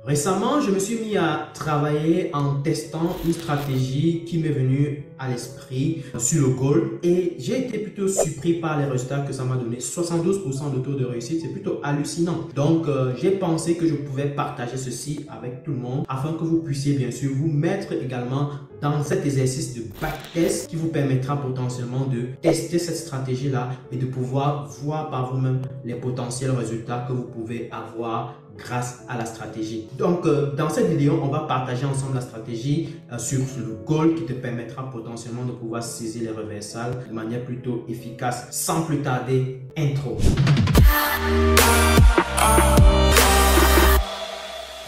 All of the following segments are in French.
Récemment, je me suis mis à travailler en testant une stratégie qui m'est venue à l'esprit sur le goal et j'ai été plutôt surpris par les résultats que ça m'a donné. 72% de taux de réussite, c'est plutôt hallucinant. Donc, j'ai pensé que je pouvais partager ceci avec tout le monde afin que vous puissiez bien sûr vous mettre également dans cet exercice de backtest qui vous permettra potentiellement de tester cette stratégie-là et de pouvoir voir par vous-même les potentiels résultats que vous pouvez avoir grâce à la stratégie. Donc, dans cette vidéo, on va partager ensemble la stratégie sur le goal qui te permettra potentiellement de pouvoir saisir les reversals de manière plutôt efficace. Sans plus tarder, intro.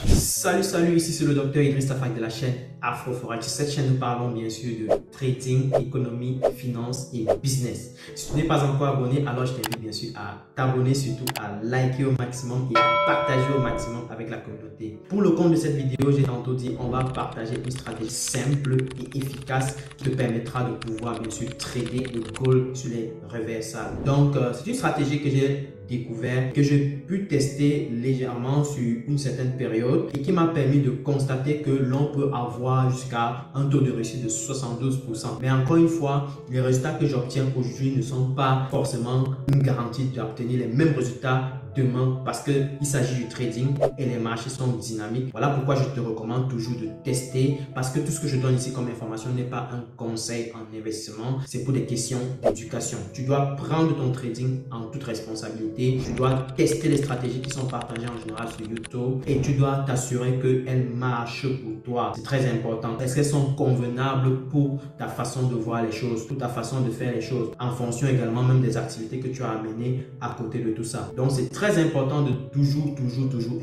Salut, ici c'est le docteur Idriss Tafak de la chaîne Afro-Forex. Sur cette chaîne, nous parlons bien sûr de trading, économie, finance et business. Si tu n'es pas encore abonné, alors je t'invite bien sûr à t'abonner, surtout à liker au maximum et à partager au maximum avec la communauté. Pour le compte de cette vidéo, j'ai tantôt dit, on va partager une stratégie simple et efficace qui te permettra de pouvoir bien sûr trader le goal sur les reversals. Donc, c'est une stratégie que j'ai découvert, que j'ai pu tester légèrement sur une certaine période et qui m'a permis de constater que l'on peut avoir jusqu'à un taux de réussite de 72%. Mais encore une fois, les résultats que j'obtiens aujourd'hui ne sont pas forcément une garantie d'obtenir les mêmes résultats demain parce qu'il s'agit du trading et les marchés sont dynamiques. Voilà pourquoi je te recommande toujours de tester parce que tout ce que je donne ici comme information n'est pas un conseil en investissement, c'est pour des questions d'éducation. Tu dois prendre ton trading en toute responsabilité, tu dois tester les stratégies qui sont partagées en général sur YouTube et tu dois t'assurer qu'elles marchent pour toi. C'est très important. Est-ce qu'elles sont convenables pour ta façon de voir les choses, pour ta façon de faire les choses, en fonction également même des activités que tu as amenées à côté de tout ça. Donc c'est très important de toujours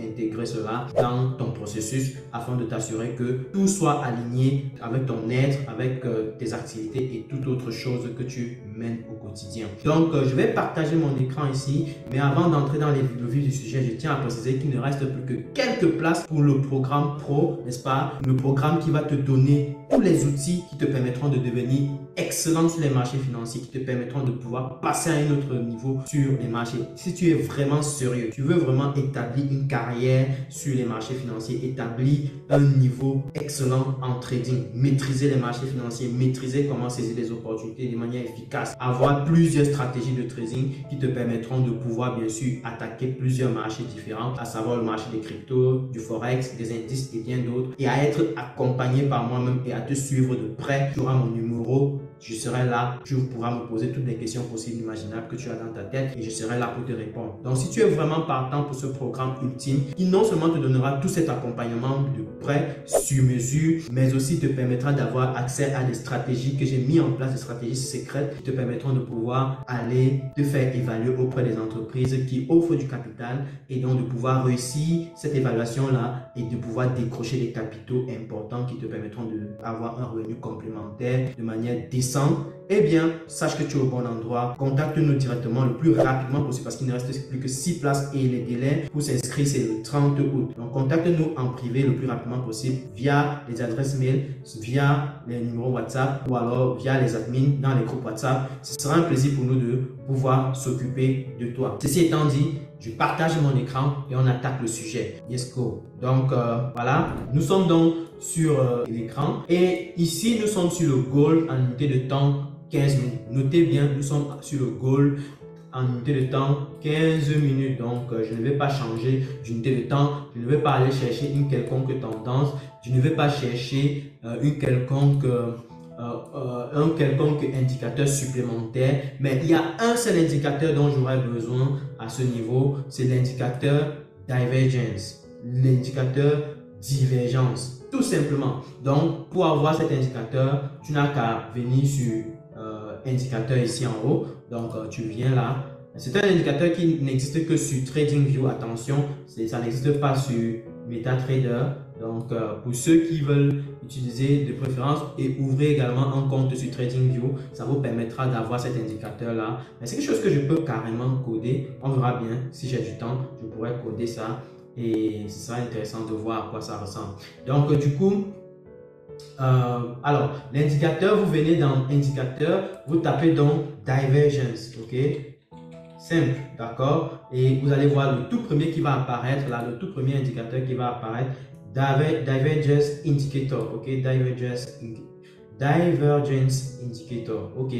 intégrer cela dans ton processus afin de t'assurer que tout soit aligné avec ton être, avec tes activités et toute autre chose que tu mènes au quotidien. Donc, je vais partager mon écran ici, mais avant d'entrer dans le vif du sujet, je tiens à préciser qu'il ne reste plus que quelques places pour le programme Pro, n'est-ce pas? Le programme qui va te donner tous les outils qui te permettront de devenir excellent sur les marchés financiers, qui te permettront de pouvoir passer à un autre niveau sur les marchés. Si tu es vraiment sérieux, tu veux vraiment établir une carrière sur les marchés financiers, établir un niveau excellent en trading, maîtriser les marchés financiers, maîtriser comment saisir les opportunités de manière efficace, avoir plusieurs stratégies de trading qui te permettront de pouvoir bien sûr attaquer plusieurs marchés différents, à savoir le marché des cryptos, du forex, des indices et bien d'autres, et à être accompagné par moi-même et à te suivre de près. Tu auras mon numéro, je serai là, tu pourras me poser toutes les questions possibles, imaginables que tu as dans ta tête et je serai là pour te répondre. Donc, si tu es vraiment partant pour ce programme ultime qui non seulement te donnera tout cet accompagnement de près, sur mesure, mais aussi te permettra d'avoir accès à des stratégies que j'ai mis en place, des stratégies secrètes qui te permettront de pouvoir aller te faire évaluer auprès des entreprises qui offrent du capital et donc de pouvoir réussir cette évaluation-là et de pouvoir décrocher des capitaux importants qui te permettront d'avoir un revenu complémentaire de manière décente. Eh bien, sache que tu es au bon endroit. Contacte-nous directement le plus rapidement possible parce qu'il ne reste plus que 6 places et les délais pour s'inscrire, c'est le 30 août. Donc, contacte-nous en privé le plus rapidement possible via les adresses mail, via les numéros WhatsApp ou alors via les admins dans les groupes WhatsApp. Ce sera un plaisir pour nous de pouvoir s'occuper de toi. Ceci étant dit, je partage mon écran et on attaque le sujet. Let's go. Donc, voilà, nous sommes donc sur l'écran et ici, nous sommes sur le goal en unité de temps 15 minutes. Notez bien, nous sommes sur le goal en unité de temps 15 minutes. Donc, je ne vais pas changer d'unité de temps. Je ne vais pas aller chercher une quelconque tendance. Je ne vais pas chercher un quelconque indicateur supplémentaire. Mais il y a un seul indicateur dont j'aurais besoin à ce niveau. C'est l'indicateur divergence. L'indicateur divergence. Tout simplement. Donc, pour avoir cet indicateur, tu n'as qu'à venir sur indicateur ici en haut. Donc, tu viens là. C'est un indicateur qui n'existe que sur TradingView. Attention, ça n'existe pas sur MetaTrader. Donc, pour ceux qui veulent utiliser de préférence et ouvrir également un compte sur TradingView, ça vous permettra d'avoir cet indicateur-là. Mais c'est quelque chose que je peux carrément coder. On verra bien si j'ai du temps, je pourrais coder ça. Et ce sera intéressant de voir à quoi ça ressemble. Donc, du coup, alors, l'indicateur, vous venez dans indicateur, vous tapez donc divergence, ok? simple, d'accord? Et vous allez voir le tout premier qui va apparaître là, le tout premier indicateur qui va apparaître, Divergence Indicator, ok? Divergence Indicator, ok?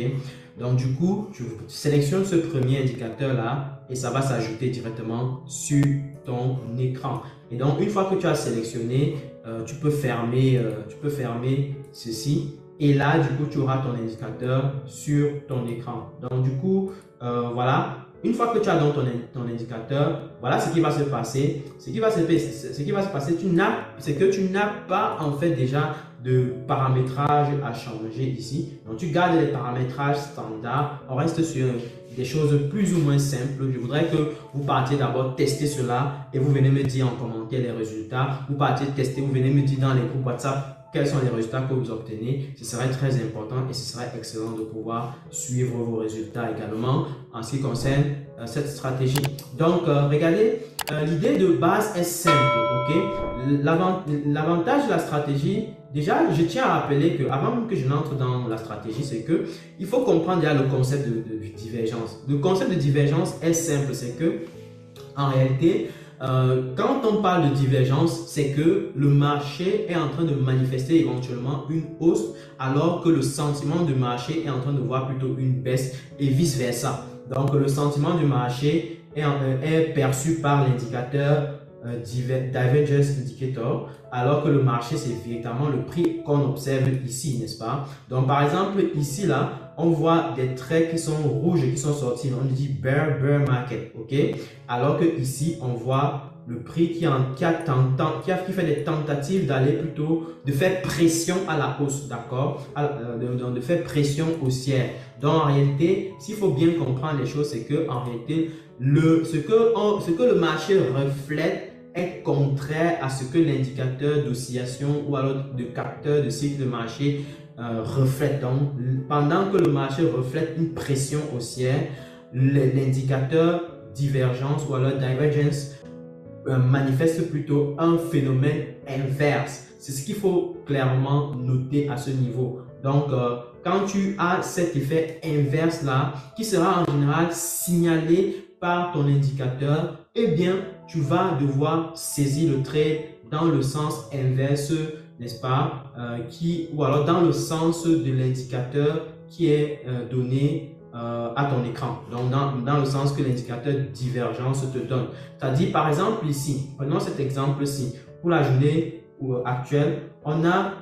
Donc du coup, tu sélectionnes ce premier indicateur là et ça va s'ajouter directement sur ton écran. Et donc une fois que tu as sélectionné, tu peux fermer ceci. Et là, du coup, tu auras ton indicateur sur ton écran. Donc, du coup, voilà. Une fois que tu as donc ton indicateur, voilà ce qui va se passer. Ce qui va se passer, c'est que tu n'as pas en fait déjà de paramétrage à changer ici. Donc, tu gardes les paramétrages standards. On reste sur des choses plus ou moins simples. Je voudrais que vous partiez d'abord tester cela et vous venez me dire en commentaire les résultats. Vous partiez tester, vous venez me dire dans les groupes WhatsApp quels sont les résultats que vous obtenez. Ce serait très important et ce serait excellent de pouvoir suivre vos résultats également en ce qui concerne cette stratégie. Donc, regardez, l'idée de base est simple, ok? L'avantage de la stratégie, déjà, je tiens à rappeler que avant même que je n'entre dans la stratégie, c'est que il faut comprendre déjà le concept de divergence. Le concept de divergence est simple, c'est que en réalité, quand on parle de divergence, c'est que le marché est en train de manifester éventuellement une hausse alors que le sentiment du marché est en train de voir plutôt une baisse et vice-versa. Donc, le sentiment du marché est perçu par l'indicateur Divergence Indicator alors que le marché, c'est véritablement le prix qu'on observe ici, n'est-ce pas? Donc, par exemple, ici, là, on voit des traits qui sont rouges qui sont sortis. On dit bear market, ok? Alors que ici, on voit le prix qui fait des tentatives d'aller plutôt, de faire pression à la hausse, d'accord? De faire pression haussière. Donc, en réalité, s'il faut bien comprendre les choses, c'est que en réalité, ce que le marché reflète est contraire à ce que l'indicateur d'oscillation ou alors de capteur de cycle de marché reflète. Donc, pendant que le marché reflète une pression haussière, l'indicateur divergence ou alors divergence manifeste plutôt un phénomène inverse. C'est ce qu'il faut clairement noter à ce niveau. Donc, quand tu as cet effet inverse là, qui sera en général signalé par ton indicateur, eh bien, tu vas devoir saisir le trade dans le sens inverse, n'est-ce pas, ou alors dans le sens de l'indicateur qui est donné à ton écran. Donc, dans le sens que l'indicateur divergence te donne. C'est-à-dire, par exemple, ici, prenons cet exemple-ci. Pour la journée actuelle, on a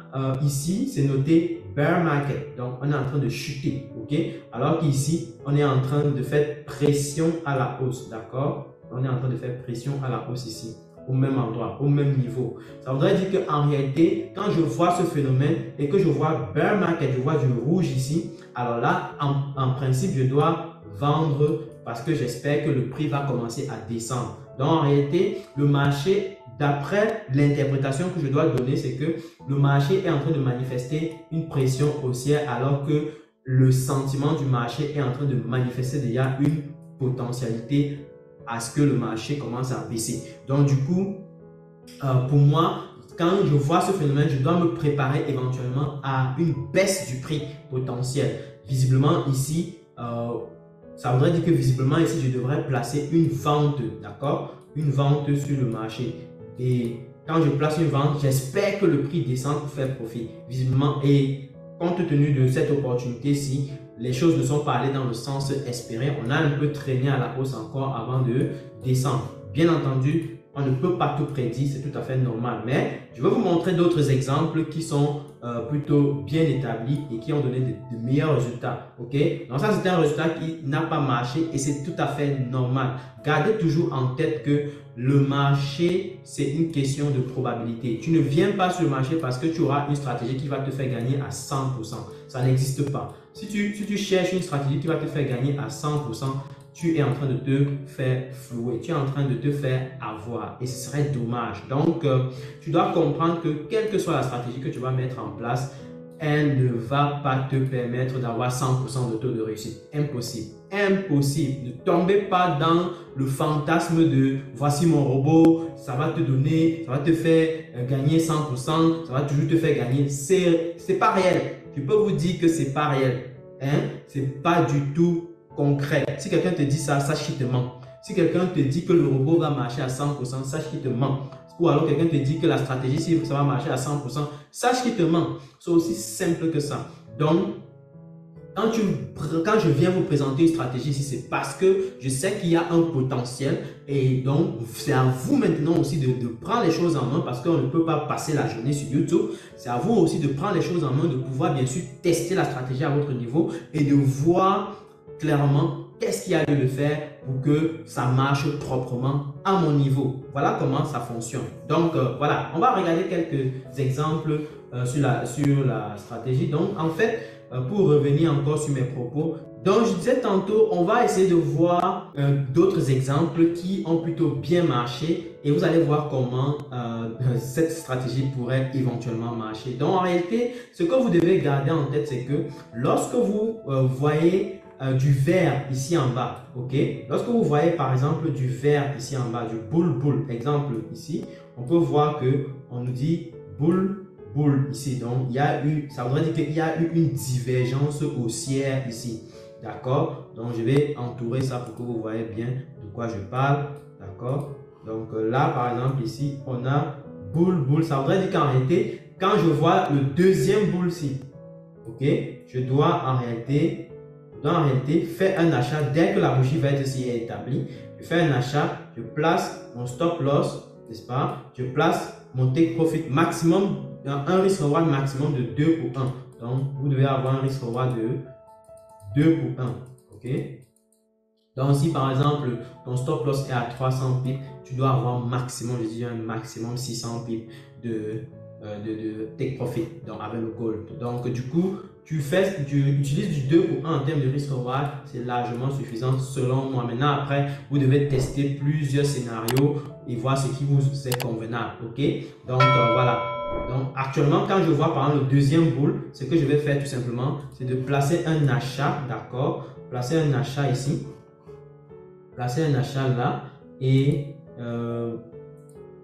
ici, c'est noté bear market. Donc, on est en train de chuter, ok? Alors qu'ici, on est en train de faire pression à la hausse, d'accord? On est en train de faire pression à la hausse ici, au même endroit, au même niveau. Ça voudrait dire qu'en réalité, quand je vois ce phénomène et que je vois bear market, je vois du rouge ici, alors là, en principe, je dois vendre parce que j'espère que le prix va commencer à descendre. Donc, en réalité, le marché, d'après l'interprétation que je dois donner, c'est que le marché est en train de manifester une pression haussière alors que le sentiment du marché est en train de manifester déjà une potentialité à ce que le marché commence à baisser. Donc, du coup, pour moi, quand je vois ce phénomène, je dois me préparer éventuellement à une baisse du prix potentiel. Visiblement, ici, ça voudrait dire que visiblement, ici, je devrais placer une vente, d'accord? Une vente sur le marché. Et quand je place une vente, j'espère que le prix descend pour faire profit. Visiblement, et compte tenu de cette opportunité-ci, les choses ne sont pas allées dans le sens espéré. On a un peu traîné à la hausse encore avant de descendre. Bien entendu, on ne peut pas tout prédire, c'est tout à fait normal. Mais je vais vous montrer d'autres exemples qui sont plutôt bien établis et qui ont donné de meilleurs résultats. Ok? Donc ça, c'est un résultat qui n'a pas marché et c'est tout à fait normal. Gardez toujours en tête que le marché, c'est une question de probabilité. Tu ne viens pas sur le marché parce que tu auras une stratégie qui va te faire gagner à 100%. Ça n'existe pas. Si tu cherches une stratégie qui va te faire gagner à 100%, tu es en train de te faire flouer, tu es en train de te faire avoir et ce serait dommage. Donc, tu dois comprendre que quelle que soit la stratégie que tu vas mettre en place, elle ne va pas te permettre d'avoir 100% de taux de réussite. Impossible. Impossible. Ne tombez pas dans le fantasme de voici mon robot, ça va te donner, ça va te faire gagner 100%, ça va toujours te faire gagner. C'est pas réel. Je peux vous dire que c'est pas réel. Hein? C'est pas du tout concret. Si quelqu'un te dit ça, sache qu'il te ment. Si quelqu'un te dit que le robot va marcher à 100%, sache qu'il te ment. Ou alors quelqu'un te dit que la stratégie, si ça va marcher à 100%, sache qu'il te ment. C'est aussi simple que ça. Donc, quand je viens vous présenter une stratégie ici, c'est parce que je sais qu'il y a un potentiel et donc c'est à vous maintenant aussi de prendre les choses en main parce qu'on ne peut pas passer la journée sur YouTube. C'est à vous aussi de prendre les choses en main, de pouvoir bien sûr tester la stratégie à votre niveau et de voir clairement qu'est-ce qu'il y a lieu de faire pour que ça marche proprement à mon niveau. Voilà comment ça fonctionne. Donc voilà, on va regarder quelques exemples sur la stratégie. Donc en fait, pour revenir encore sur mes propos, donc je disais tantôt, on va essayer de voir d'autres exemples qui ont plutôt bien marché et vous allez voir comment cette stratégie pourrait éventuellement marcher. Donc en réalité, ce que vous devez garder en tête, c'est que lorsque vous voyez du vert ici en bas, ok? Lorsque vous voyez par exemple du vert ici en bas, du bull, exemple ici, on peut voir que on nous dit bull ici. Donc, il y a eu, ça voudrait dire qu'il y a eu une divergence haussière ici. D'accord? Donc, je vais entourer ça pour que vous voyez bien de quoi je parle. D'accord? Donc, là, par exemple, ici, on a bull. Ça voudrait dire qu'en réalité, quand je vois le deuxième bull ici, ok? Je dois en réalité faire un achat dès que la bougie verte ici est établie. Je fais un achat, je place mon stop loss, n'est-ce pas? Je place mon take profit maximum, un risque reward maximum de 2 pour 1. Donc, vous devez avoir un risque reward de 2 pour 1. OK? Donc, si par exemple, ton stop loss est à 300 pips, tu dois avoir maximum, je dis un maximum 600 pips de take profit donc avec le gold. Donc, du coup, tu utilises du 2 pour 1 en termes de risque reward, c'est largement suffisant selon moi. Maintenant, après, vous devez tester plusieurs scénarios et voir ce qui vous est convenable. OK? Donc, voilà. Donc, actuellement, quand je vois par exemple le deuxième bull, ce que je vais faire tout simplement, c'est de placer un achat, d'accord? Placer un achat ici. Placer un achat là et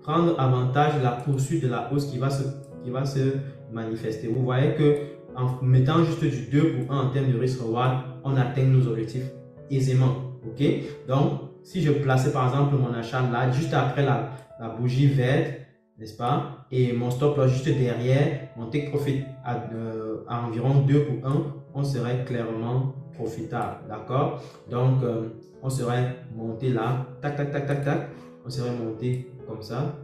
prendre avantage de la poursuite de la hausse qui va se manifester. Vous voyez que en mettant juste du 2 pour 1 en termes de risk reward, on atteint nos objectifs aisément. OK? Donc, si je plaçais par exemple mon achat là, juste après la bougie verte, n'est-ce pas? Et mon stop loss juste derrière, mon take profit à environ 2 pour 1, on serait clairement profitable. D'accord? Donc, on serait monté là, tac, on serait monté comme ça,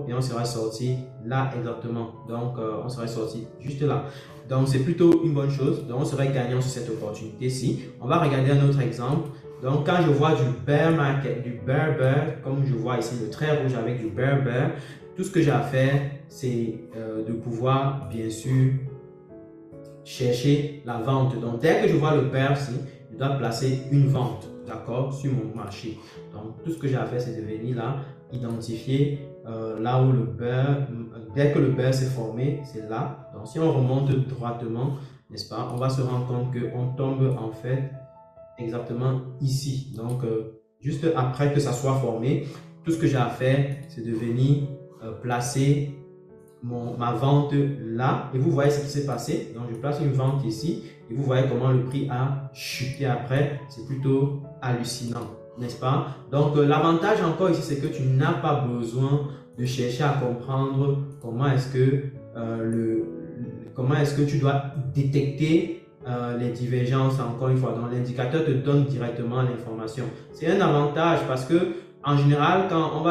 et on serait sorti là exactement. Donc, on serait sorti juste là. Donc, c'est plutôt une bonne chose. Donc, on serait gagnant sur cette opportunité-ci. On va regarder un autre exemple. Donc, quand je vois du bear market, du bear, comme je vois ici le trait rouge avec du bear, tout ce que j'ai à faire, c'est de pouvoir, bien sûr, chercher la vente. Donc, dès que je vois le bear ici, je dois placer une vente, d'accord, sur mon marché. Donc, tout ce que j'ai à faire, c'est de venir là, identifier là où le bear, dès que le bear s'est formé, c'est là. Donc, si on remonte droitement, n'est-ce pas, on va se rendre compte qu'on tombe en fait exactement ici. Donc, juste après que ça soit formé, tout ce que j'ai à faire, c'est de venir placer ma vente là. Et vous voyez ce qui s'est passé. Donc, je place une vente ici et vous voyez comment le prix a chuté après. C'est plutôt hallucinant, n'est-ce pas? Donc, l'avantage encore ici, c'est que tu n'as pas besoin de chercher à comprendre comment est-ce que tu dois détecter les divergences, encore une fois. Donc, l'indicateur te donne directement l'information. C'est un avantage parce que en général, quand on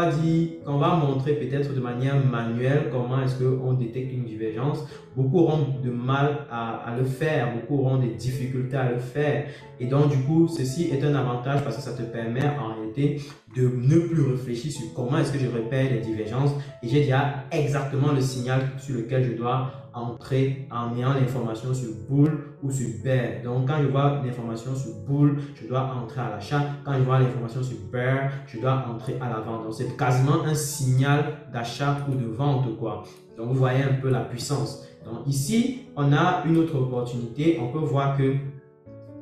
va montrer peut-être de manière manuelle comment est-ce qu'on détecte une divergence, beaucoup auront de mal à le faire, beaucoup auront des difficultés à le faire. Et donc, du coup, ceci est un avantage parce que ça te permet en réalité de ne plus réfléchir sur comment est-ce que je repère les divergences et j'ai déjà exactement le signal sur lequel je dois entrer en ayant l'information sur bull ou sur bear. Donc, quand je vois l'information sur bull, je dois entrer à l'achat. Quand je vois l'information sur bear, je dois entrer à la vente. Donc, c'est quasiment un signal d'achat ou de vente, quoi. Donc, vous voyez un peu la puissance. Donc, ici, on a une autre opportunité. On peut voir que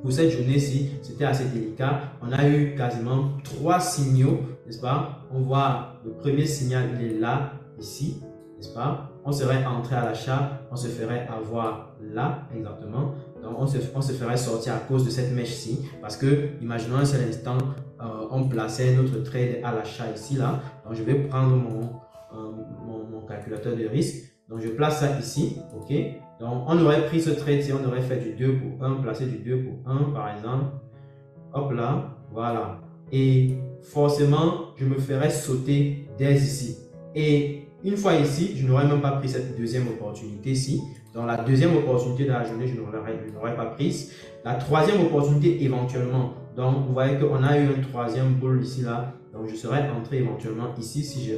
pour cette journée-ci, c'était assez délicat. On a eu quasiment 3 signaux, n'est-ce pas? On voit le premier signal, il est là, ici, n'est-ce pas? On serait entré à l'achat, on se ferait avoir là, exactement. Donc, on se ferait sortir à cause de cette mèche-ci. Parce que, imaginons un seul instant, on plaçait notre trade à l'achat ici, là. Donc, je vais prendre mon calculateur de risque. Donc, je place ça ici, ok. Donc, on aurait pris ce trade si on aurait fait du 2 pour 1, placé du 2 pour 1, par exemple. Hop là, voilà. Et forcément, je me ferais sauter dès ici. Et une fois ici, je n'aurais même pas pris cette deuxième opportunité ici. Dans la deuxième opportunité de la journée, je n'aurais pas prise. La troisième opportunité éventuellement. Donc, vous voyez qu'on a eu un troisième bull ici, là. Donc, je serais entré éventuellement ici si je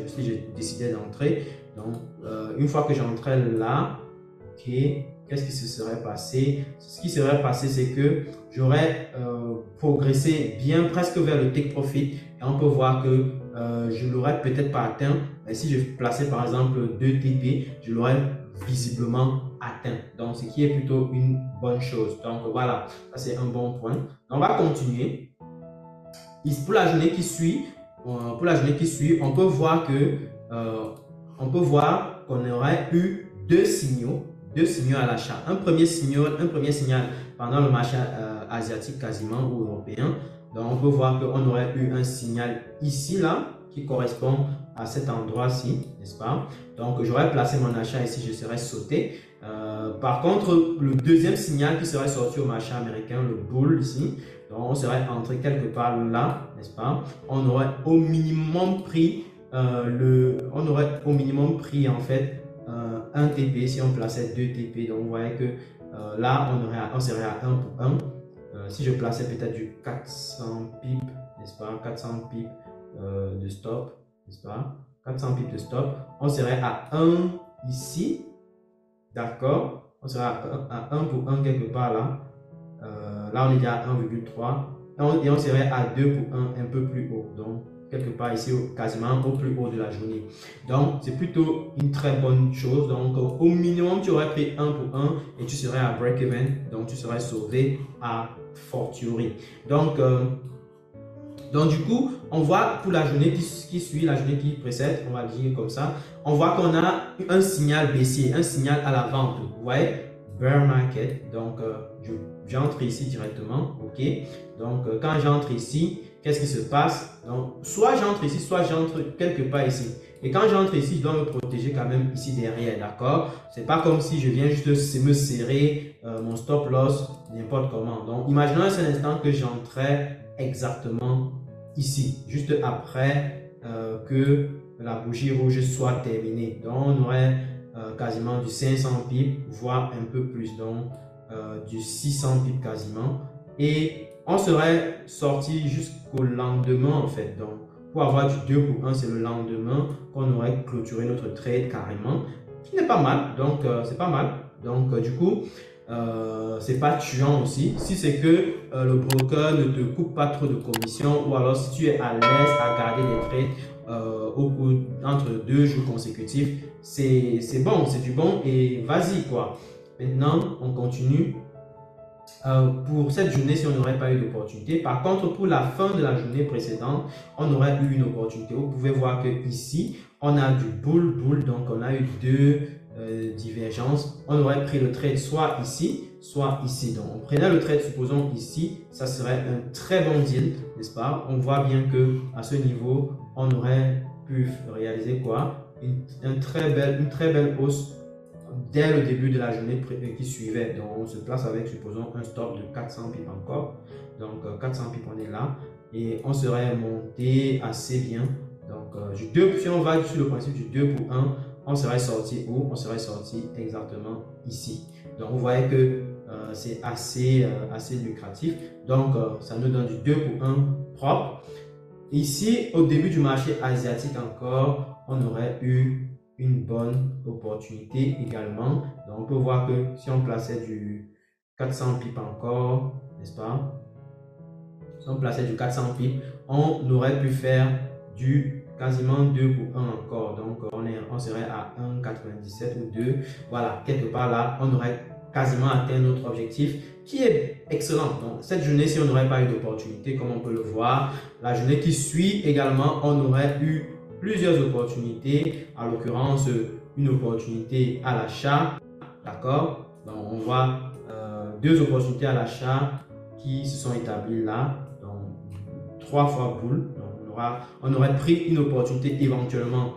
décidais d'entrer. Donc, une fois que j'entrais là, ok, qu'est-ce qui se serait passé? Ce qui serait passé, c'est que j'aurais progressé bien presque vers le take profit. Et on peut voir que je ne l'aurais peut-être pas atteint. Mais si je plaçais par exemple 2 TP, je l'aurais visiblement atteint. Donc, ce qui est plutôt une bonne chose. Donc, voilà, ça c'est un bon point. On va continuer. Pour la journée qui suit, on peut voir qu'on aurait eu deux signaux à l'achat. Un premier signal pendant le marché asiatique quasiment ou européen. Donc, on peut voir qu'on aurait eu un signal ici, là, qui correspond à cet endroit-ci, n'est-ce pas? Donc, j'aurais placé mon achat ici, je serais sauté. Par contre, le deuxième signal qui serait sorti au marché américain, le bull ici, donc on serait entré quelque part là, n'est-ce pas? On aurait au minimum pris en fait 1 TP si on plaçait 2 TP. Donc vous voyez que là on serait à 1 pour 1. Si je plaçais peut-être du 400 pips, n'est-ce pas? 400 pips de stop, n'est-ce pas? 400 pips de stop, on serait à 1 ici, d'accord? On serait à 1 pour 1 quelque part là. Là on est déjà à 1,3 et on serait à 2 pour 1 un peu plus haut. Donc quelque part ici, quasiment au plus haut de la journée. Donc, c'est plutôt une très bonne chose. Donc, au minimum, tu aurais pris 1 pour 1 et tu serais à break-even. Donc, tu serais sauvé à fortiori. Donc, du coup, on voit pour la journée qui suit, la journée qui précède, on va dire comme ça, on voit qu'on a un signal baissier, un signal à la vente. Vous voyez, bear market. Donc, j'entre ici directement. OK. Donc, quand j'entre ici, qu'est-ce qui se passe? Donc, soit j'entre ici, soit j'entre quelque part ici. Et quand j'entre ici, je dois me protéger quand même ici derrière, d'accord? C'est pas comme si je viens juste me serrer mon stop loss n'importe comment. Donc, imaginons un seul instant que j'entrais exactement ici, juste après que la bougie rouge soit terminée. Donc, on aurait quasiment du 500 pips, voire un peu plus, donc du 600 pips quasiment. Et on serait sorti jusqu'au lendemain en fait. Donc, pour avoir du 2 pour 1, c'est le lendemain qu'on aurait clôturé notre trade carrément, qui n'est pas mal. Donc, c'est pas mal. Donc, du coup, c'est pas tuant aussi. Si c'est que le broker ne te coupe pas trop de commission, ou alors si tu es à l'aise à garder des trades entre 2 jours consécutifs, c'est bon, c'est du bon et vas-y quoi. Maintenant, on continue. Pour cette journée, si on n'aurait pas eu d'opportunité. Par contre, pour la fin de la journée précédente, on aurait eu une opportunité. Vous pouvez voir que ici, on a du bull, donc on a eu deux divergences. On aurait pris le trade soit ici, soit ici. Donc, on prenait le trade, supposons ici, ça serait un très bon deal, n'est-ce pas? On voit bien que à ce niveau, on aurait pu réaliser quoi? Une très belle hausse dès le début de la journée qui suivait. Donc, on se place avec, supposons, un stop de 400 pips encore. Donc, 400 pips, on est là. Et on serait monté assez bien. Donc, si on va sur le principe du 2 pour 1, on serait sorti où? On serait sorti exactement ici. Donc, vous voyez que c'est assez lucratif. Donc, ça nous donne du 2 pour 1 propre. Ici, au début du marché asiatique encore, on aurait eu une bonne opportunité également. Donc, on peut voir que si on plaçait du 400 pips encore, n'est-ce pas? Si on plaçait du 400 pips, on aurait pu faire du quasiment 2 pour 1 encore. Donc, on serait à 1,97 ou 2. Voilà, quelque part là, on aurait quasiment atteint notre objectif qui est excellent. Donc, cette journée, si on n'aurait pas eu d'opportunité, comme on peut le voir, la journée qui suit également, on aurait eu plusieurs opportunités, en l'occurrence une opportunité à l'achat, d'accord? Donc on voit 2 opportunités à l'achat qui se sont établies là, donc 3 fois boule. Donc on aurait pris une opportunité éventuellement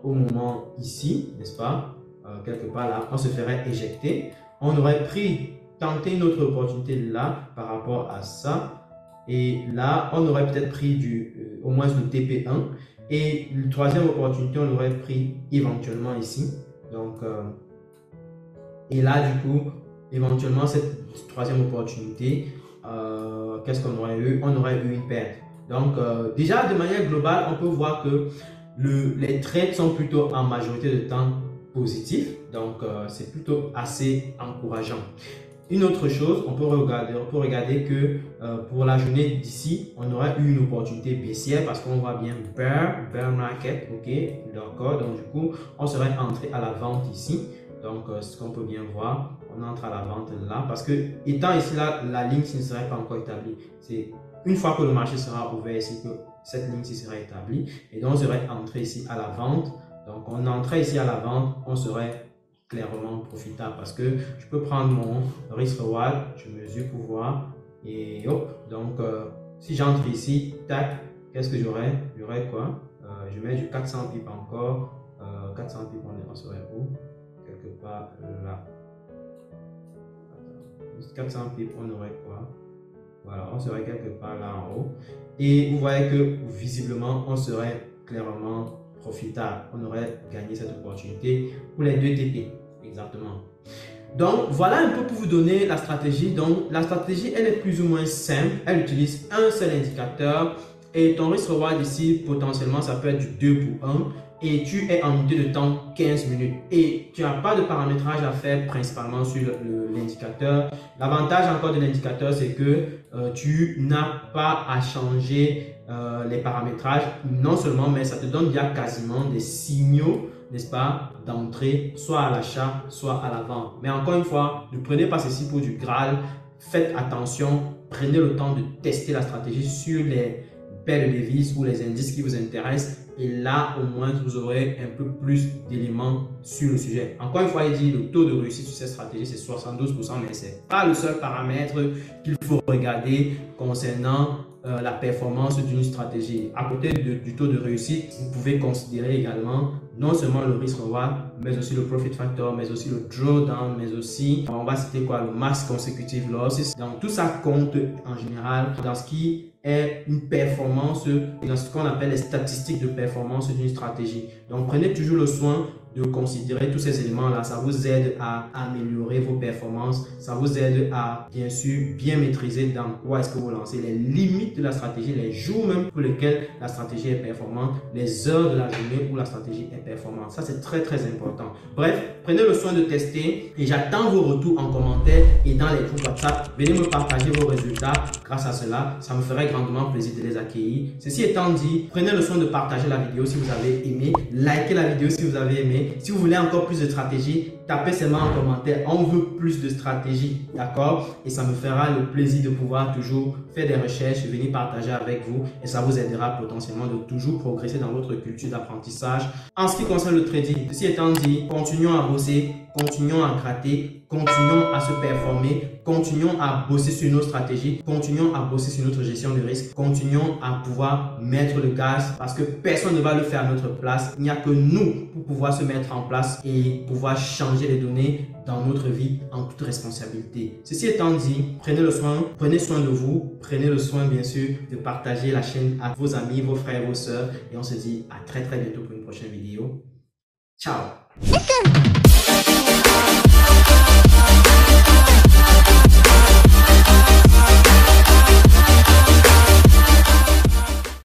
au moment ici, n'est-ce pas, quelque part là, on se ferait éjecter. On aurait tenté une autre opportunité là par rapport à ça, et là on aurait peut-être pris au moins le TP1, et la troisième opportunité on aurait pris éventuellement ici. Donc et là du coup éventuellement cette troisième opportunité, qu'est-ce qu'on aurait eu? On aurait eu une perte. Donc déjà de manière globale on peut voir que les trades sont plutôt en majorité de temps positifs, donc c'est plutôt assez encourageant. Une autre chose, on peut regarder que pour la journée d'ici, on aurait eu une opportunité baissière parce qu'on voit bien bear market, ok, d'accord. Donc du coup, on serait entré à la vente ici. Donc ce qu'on peut bien voir, on entre à la vente là parce que étant ici là, la ligne ne serait pas encore établie. C'est une fois que le marché sera ouvert ici que cette ligne-ci sera établie, et donc on serait entré ici à la vente. Donc on entrait ici à la vente, on serait clairement profitable parce que je peux prendre mon risk reward, je mesure pour voir, et hop, donc si j'entre ici, tac, qu'est-ce que j'aurais? J'aurais quoi? Je mets du 400 pips encore, 400 pips, on serait où? Quelque part là. 400 pips, on aurait quoi? Voilà, on serait quelque part là en haut. Et vous voyez que visiblement, on serait clairement profitable. On aurait gagné cette opportunité pour les 2 TP. Exactement. Donc, voilà un peu pour vous donner la stratégie. Donc, la stratégie, elle est plus ou moins simple. Elle utilise un seul indicateur. Et ton risk reward ici, potentiellement, ça peut être du 2 pour 1. Et tu es en unité de temps 15 minutes. Et tu n'as pas de paramétrage à faire principalement sur l'indicateur. L'avantage encore de l'indicateur, c'est que tu n'as pas à changer les paramétrages. Non seulement, mais ça te donne déjà quasiment des signaux, n'est-ce pas, d'entrée, soit à l'achat, soit à la vente. Mais encore une fois, ne prenez pas ceci pour du Graal. Faites attention, prenez le temps de tester la stratégie sur les paires de devises ou les indices qui vous intéressent. Et là, au moins, vous aurez un peu plus d'éléments sur le sujet. Encore une fois, il dit le taux de réussite sur cette stratégie, c'est 72%, mais ce n'est pas le seul paramètre qu'il faut regarder concernant la performance d'une stratégie. À côté du taux de réussite, vous pouvez considérer également non seulement le risk reward, mais aussi le profit factor, mais aussi le drawdown, mais aussi, on va citer quoi, le max consecutive losses. Donc tout ça compte en général dans ce qui est une performance, dans ce qu'on appelle les statistiques de performance d'une stratégie. Donc prenez toujours le soin de considérer tous ces éléments-là. Ça vous aide à améliorer vos performances. Ça vous aide à, bien sûr, bien maîtriser dans quoi est-ce que vous lancez, les limites de la stratégie, les jours même pour lesquels la stratégie est performante, les heures de la journée où la stratégie est performante. Ça, c'est très, très important. Bref, prenez le soin de tester et j'attends vos retours en commentaire et dans les groupes WhatsApp. Venez me partager vos résultats. Grâce à cela, ça me ferait grandement plaisir de les accueillir. Ceci étant dit, prenez le soin de partager la vidéo si vous avez aimé. Likez la vidéo si vous avez aimé. Si vous voulez encore plus de stratégie, tapez seulement en commentaire. On veut plus de stratégie, d'accord? Et ça me fera le plaisir de pouvoir toujours faire des recherches, venir partager avec vous. Et ça vous aidera potentiellement de toujours progresser dans votre culture d'apprentissage. En ce qui concerne le trading, ceci étant dit, continuons à bosser, continuons à gratter, continuons à se performer, continuons à bosser sur nos stratégies, continuons à bosser sur notre gestion de risque, continuons à pouvoir mettre le gaz parce que personne ne va le faire à notre place. Il n'y a que nous pour pouvoir se mettre en place et pouvoir changer les données dans notre vie en toute responsabilité. Ceci étant dit, prenez soin de vous, prenez le soin bien sûr de partager la chaîne à vos amis, vos frères, vos sœurs et on se dit à très bientôt pour une prochaine vidéo. Ciao!